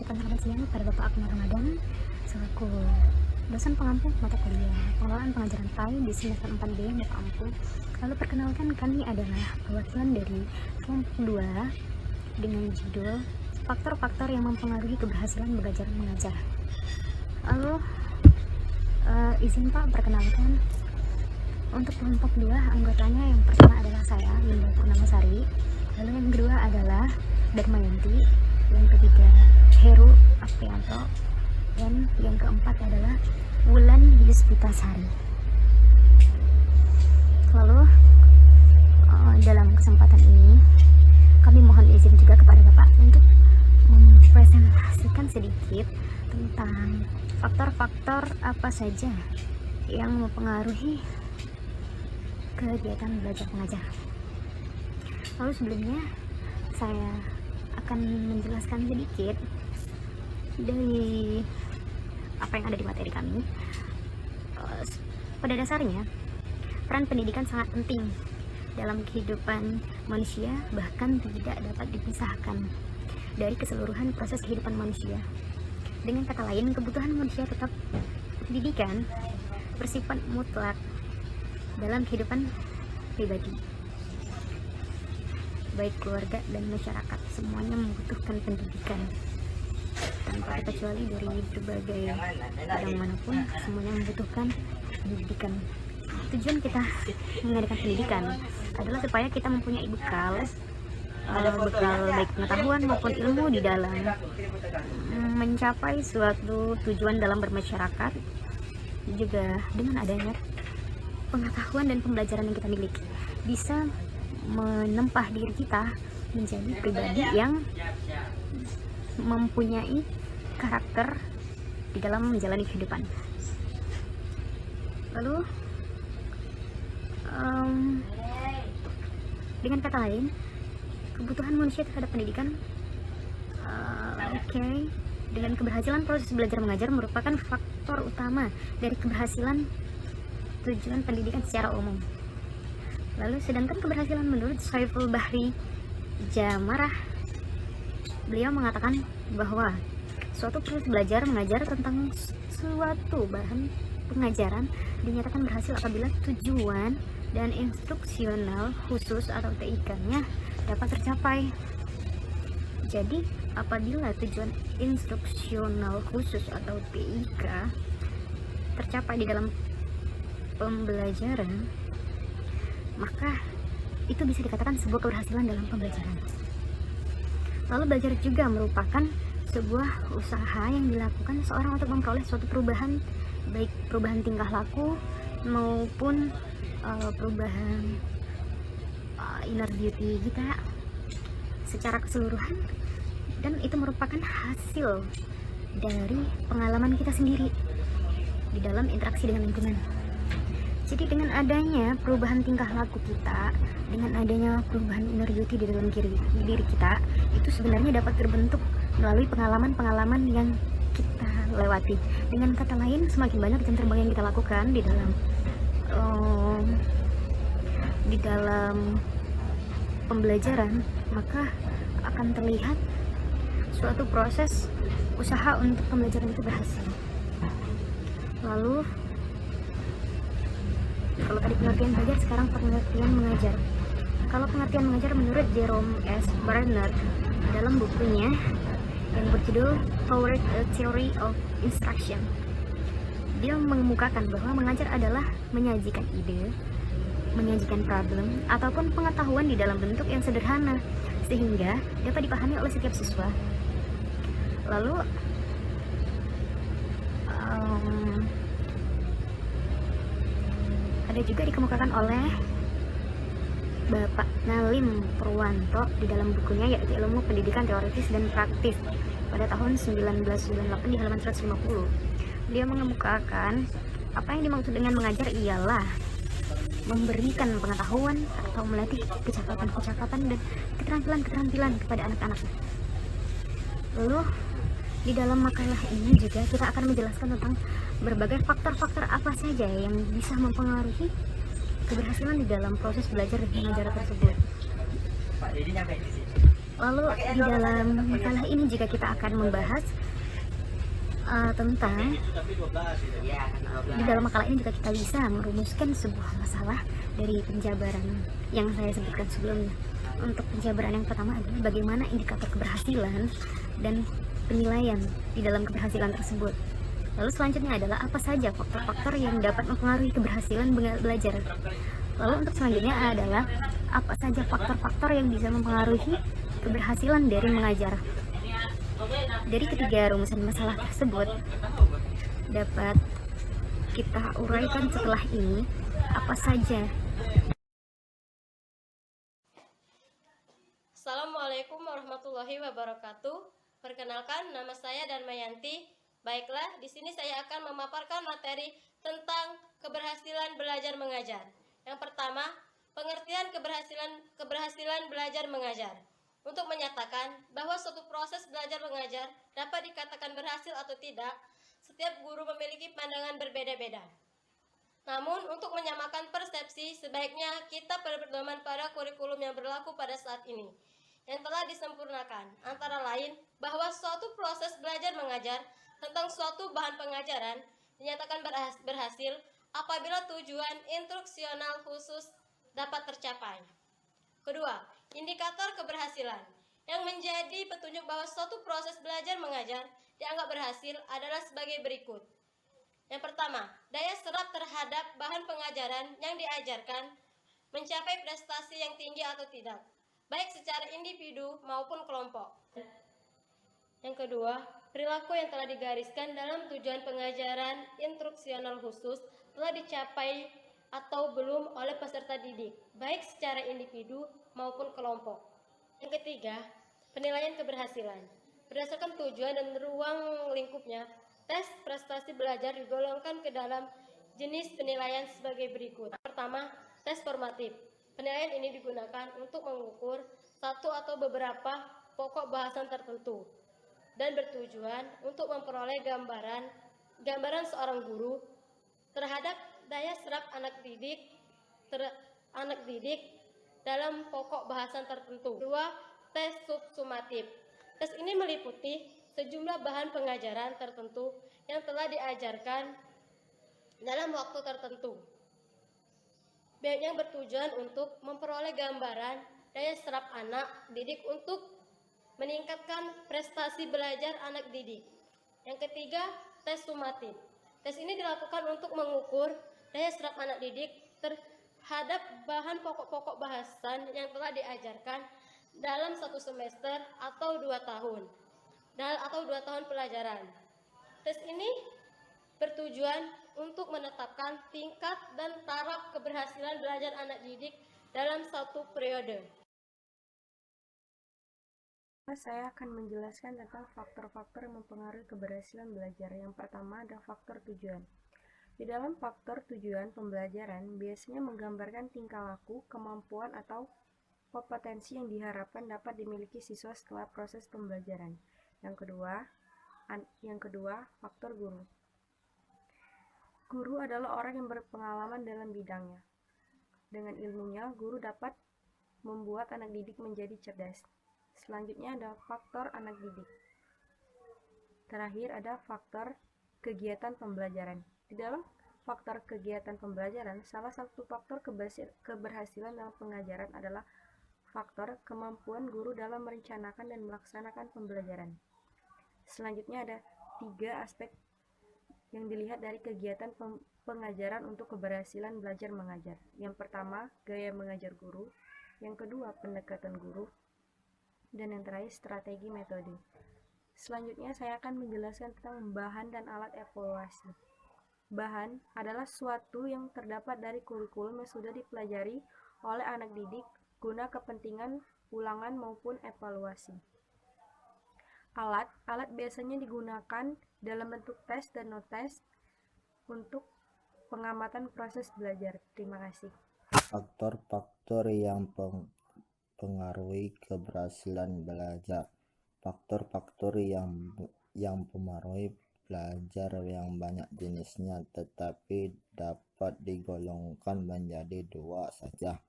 ucapkan selamat siang kepada Bapak Akmal Ramadan selaku dosen pengampu mata kuliah pengelolaan pengajaran PAI di semester 4B Bapak Ampu. Lalu perkenalkan, kami adalah perwakilan dari kelompok 2 dengan judul faktor-faktor yang mempengaruhi keberhasilan belajar mengajar. Lalu izin Pak perkenalkan untuk kelompok 2 anggotanya. Yang pertama adalah saya, Linda Purnamasari. Lalu yang kedua adalah Darmayanti. Yang ketiga Heru Aprianto. Dan yang keempat adalah Wulan Yusvitasari. Lalu dalam kesempatan ini kami mohon izin juga kepada Bapak untuk mempresentasikan sedikit tentang faktor-faktor apa saja yang mempengaruhi kegiatan belajar mengajar. Lalu sebelumnya saya akan menjelaskan sedikit dari apa yang ada di materi kami. Pada dasarnya, peran pendidikan sangat penting dalam kehidupan manusia, bahkan tidak dapat dipisahkan dari keseluruhan proses kehidupan manusia. Dengan kata lain, kebutuhan manusia tetap pendidikan bersifat mutlak dalam kehidupan pribadi, baik keluarga dan masyarakat, semuanya membutuhkan pendidikan tanpa terkecuali. Dari berbagai bidang manapun semuanya membutuhkan pendidikan. Tujuan kita mengadakan pendidikan adalah supaya kita mempunyai bekal baik pengetahuan maupun ilmu di dalam mencapai suatu tujuan dalam bermasyarakat. Juga dengan adanya pengetahuan dan pembelajaran yang kita miliki, bisa menempah diri kita menjadi pribadi yang mempunyai karakter di dalam menjalani kehidupan. Lalu dengan kata lain, kebutuhan manusia terhadap pendidikan dengan keberhasilan proses belajar mengajar merupakan faktor utama dari keberhasilan tujuan pendidikan secara umum. Lalu sedangkan keberhasilan menurut Saiful Bahri Jamarah, beliau mengatakan bahwa suatu proses belajar mengajar tentang suatu bahan pengajaran dinyatakan berhasil apabila tujuan dan instruksional khusus atau TIK-nya dapat tercapai. Jadi apabila tujuan instruksional khusus atau TIK tercapai di dalam pembelajaran, maka itu bisa dikatakan sebuah keberhasilan dalam pembelajaran. Lalu belajar juga merupakan sebuah usaha yang dilakukan seorang untuk memperoleh suatu perubahan, baik perubahan tingkah laku maupun perubahan inner beauty kita secara keseluruhan, dan itu merupakan hasil dari pengalaman kita sendiri di dalam interaksi dengan lingkungan. Jadi dengan adanya perubahan tingkah laku kita, dengan adanya perubahan inner beauty di dalam diri kita, itu sebenarnya dapat terbentuk melalui pengalaman-pengalaman yang kita lewati. Dengan kata lain, semakin banyak jam terbang yang kita lakukan di dalam pembelajaran, maka akan terlihat suatu proses usaha untuk pembelajaran itu berhasil. Lalu kalau tadi pengertian belajar, sekarang pengertian mengajar. Kalau pengertian mengajar menurut Jerome S. Barner dalam bukunya yang berjudul Toward a Theory of Instruction, dia mengemukakan bahwa mengajar adalah menyajikan ide, menyajikan problem, ataupun pengetahuan di dalam bentuk yang sederhana sehingga dapat dipahami oleh setiap siswa. Lalu ada juga dikemukakan oleh Bapak Nalim Purwanto di dalam bukunya, yaitu Ilmu Pendidikan Teoritis dan Praktis, pada tahun 1998 di halaman 150. Dia mengemukakan apa yang dimaksud dengan mengajar ialah memberikan pengetahuan atau melatih kecakapan dan keterampilan kepada anak-anak. Lalu di dalam makalah ini juga kita akan menjelaskan tentang berbagai faktor-faktor apa saja yang bisa mempengaruhi keberhasilan di dalam proses belajar dan mengajar tersebut. Lalu di dalam makalah ini juga kita akan membahas tentang di dalam makalah ini juga kita bisa merumuskan sebuah masalah dari penjabaran yang saya sebutkan sebelumnya. Untuk penjabaran yang pertama adalah bagaimana indikator keberhasilan dan penilaian di dalam keberhasilan tersebut. Lalu selanjutnya adalah apa saja faktor-faktor yang dapat mempengaruhi keberhasilan belajar. Lalu untuk selanjutnya adalah apa saja faktor-faktor yang bisa mempengaruhi keberhasilan dari mengajar. Dari ketiga rumusan masalah tersebut dapat kita uraikan setelah ini apa saja. Assalamualaikum warahmatullahi wabarakatuh. Perkenalkan, nama saya Darmayanti. Baiklah, di sini saya akan memaparkan materi tentang keberhasilan belajar mengajar. Yang pertama, pengertian keberhasilan belajar mengajar. Untuk menyatakan bahwa suatu proses belajar mengajar dapat dikatakan berhasil atau tidak, setiap guru memiliki pandangan berbeda-beda. Namun, untuk menyamakan persepsi, sebaiknya kita berpedoman pada kurikulum yang berlaku pada saat ini, yang telah disempurnakan, antara lain bahwa suatu proses belajar mengajar tentang suatu bahan pengajaran dinyatakan berhasil apabila tujuan instruksional khusus dapat tercapai. Kedua, indikator keberhasilan yang menjadi petunjuk bahwa suatu proses belajar mengajar dianggap berhasil adalah sebagai berikut. Yang pertama, daya serap terhadap bahan pengajaran yang diajarkan mencapai prestasi yang tinggi atau tidak, baik secara individu maupun kelompok. Yang kedua, perilaku yang telah digariskan dalam tujuan pengajaran instruksional khusus telah dicapai atau belum oleh peserta didik, baik secara individu maupun kelompok. Yang ketiga, penilaian keberhasilan. Berdasarkan tujuan dan ruang lingkupnya, tes prestasi belajar digolongkan ke dalam jenis penilaian sebagai berikut. Pertama, tes formatif. Penilaian ini digunakan untuk mengukur satu atau beberapa pokok bahasan tertentu dan bertujuan untuk memperoleh gambaran seorang guru terhadap daya serap anak didik dalam pokok bahasan tertentu. Kedua, tes subsumatif. Tes ini meliputi sejumlah bahan pengajaran tertentu yang telah diajarkan dalam waktu tertentu, yang bertujuan untuk memperoleh gambaran daya serap anak didik untuk meningkatkan prestasi belajar anak didik. Yang ketiga, tes sumatif. Tes ini dilakukan untuk mengukur daya serap anak didik terhadap bahan pokok-pokok bahasan yang telah diajarkan dalam satu semester atau 2 tahun pelajaran. Tes ini bertujuan untuk menetapkan tingkat dan taraf keberhasilan belajar anak didik dalam satu periode. Saya akan menjelaskan tentang faktor-faktor yang mempengaruhi keberhasilan belajar. Yang pertama ada faktor tujuan. Di dalam faktor tujuan pembelajaran biasanya menggambarkan tingkah laku, kemampuan atau kompetensi yang diharapkan dapat dimiliki siswa setelah proses pembelajaran. Yang kedua, faktor guru. Guru adalah orang yang berpengalaman dalam bidangnya. Dengan ilmunya, guru dapat membuat anak didik menjadi cerdas. Selanjutnya ada faktor anak didik. Terakhir ada faktor kegiatan pembelajaran. Di dalam faktor kegiatan pembelajaran, salah satu faktor keberhasilan dalam pengajaran adalah faktor kemampuan guru dalam merencanakan dan melaksanakan pembelajaran. Selanjutnya ada 3 aspek yang dilihat dari kegiatan pengajaran untuk keberhasilan belajar mengajar. Yang pertama, gaya mengajar guru. Yang kedua, pendekatan guru. Dan yang terakhir, strategi metode. Selanjutnya saya akan menjelaskan tentang bahan dan alat evaluasi. Bahan adalah suatu yang terdapat dari kurikulum yang sudah dipelajari oleh anak didik guna kepentingan ulangan maupun evaluasi. Alat biasanya digunakan dalam bentuk tes dan no-tes untuk pengamatan proses belajar. Terima kasih. Faktor-faktor yang pengaruhi keberhasilan belajar. Faktor-faktor yang mempengaruhi belajar yang banyak jenisnya, tetapi dapat digolongkan menjadi 2 saja,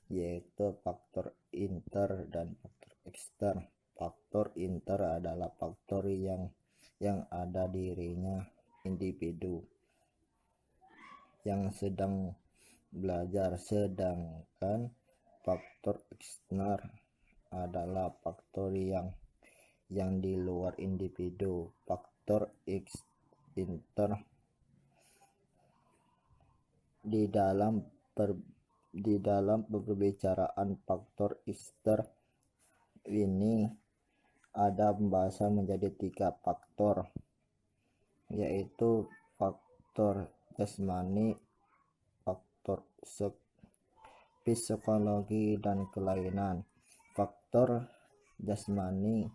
yaitu faktor inter dan faktor ekstern. Faktor inter adalah faktor yang ada dirinya individu yang sedang belajar, sedangkan faktor eksternal adalah faktor yang di luar individu. Faktor inter di dalam pembicaraan faktor ekstern ini ada pembahasan menjadi 3 faktor, yaitu faktor jasmani, faktor psikologi, dan kelainan. Faktor jasmani,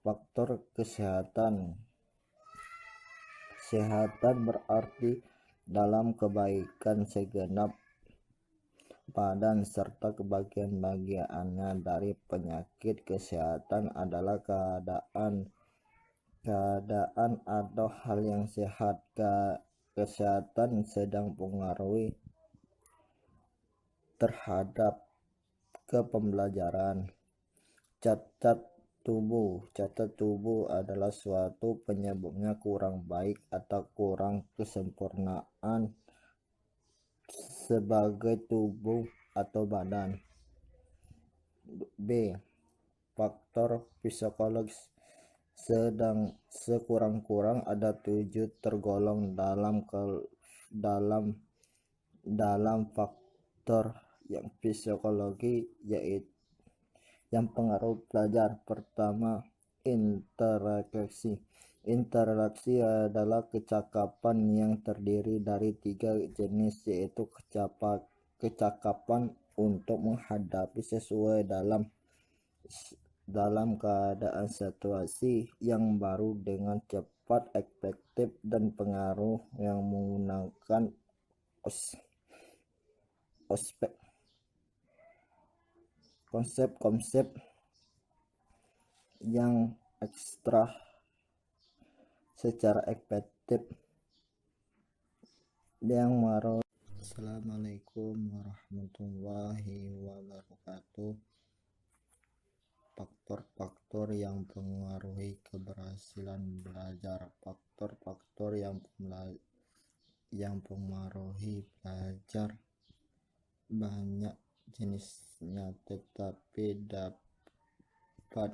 faktor kesehatan. Kesehatan berarti dalam kebaikan segenap badan serta kebagian-bagiannya dari penyakit. Kesehatan adalah keadaan atau hal yang sehat. Kesehatan sedang pengaruhi terhadap kepembelajaran. Cacat tubuh adalah suatu penyebabnya kurang baik atau kurang kesempurnaan sebagai tubuh atau badan. B. Faktor psikologis. Sekurang-kurang ada 7 tergolong dalam faktor yang psikologi, yaitu yang pengaruh belajar. Pertama, interaksi. Interaksi adalah kecakapan yang terdiri dari 3 jenis, yaitu kecakapan untuk menghadapi sesuai dalam keadaan situasi yang baru dengan cepat, efektif, dan pengaruh yang menggunakan konsep-konsep yang ekstra secara efektif yang merupakan. Assalamualaikum warahmatullahi wabarakatuh. Faktor-faktor yang mempengaruhi keberhasilan belajar. Faktor-faktor yang mempengaruhi belajar banyak jenisnya, tetapi dapat